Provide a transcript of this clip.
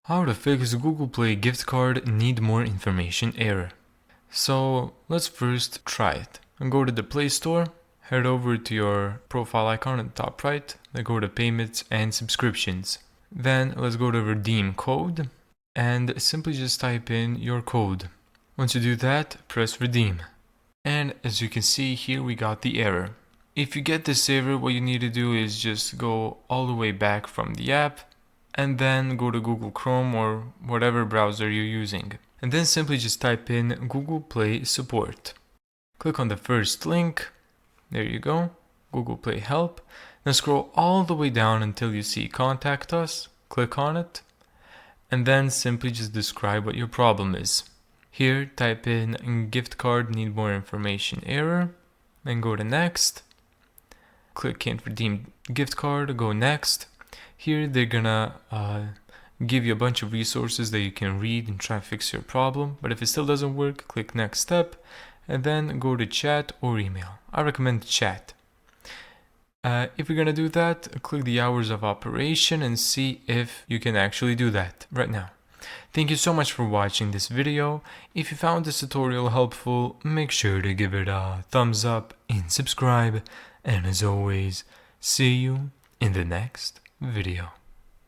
How to fix Google Play gift card need more information error. So let's first try it. Go to the Play Store, head over to your profile icon at the top right, then go to payments and subscriptions. Then let's go to redeem code and simply just type in your code. Once you do that, press redeem. And as you can see here, we got the error. If you get this error, what you need to do is just go all the way back from the app and then go to Google Chrome or whatever browser you're using. And then simply just type in Google Play Support. Click on the first link. There you go, Google Play Help. Then scroll all the way down until you see Contact Us. Click on it. And then simply just describe what your problem is. Here, type in gift card need more information error. Then go to next. Click can't redeem gift card, go next. Here they're gonna give you a bunch of resources that you can read and try to fix your problem. But if it still doesn't work, click next step and then go to chat or email. I recommend chat. If you're gonna do that, click the hours of operation and see if you can actually do that right now. Thank you so much for watching this video. If you found this tutorial helpful, make sure to give it a thumbs up and subscribe. And as always, see you in the next video.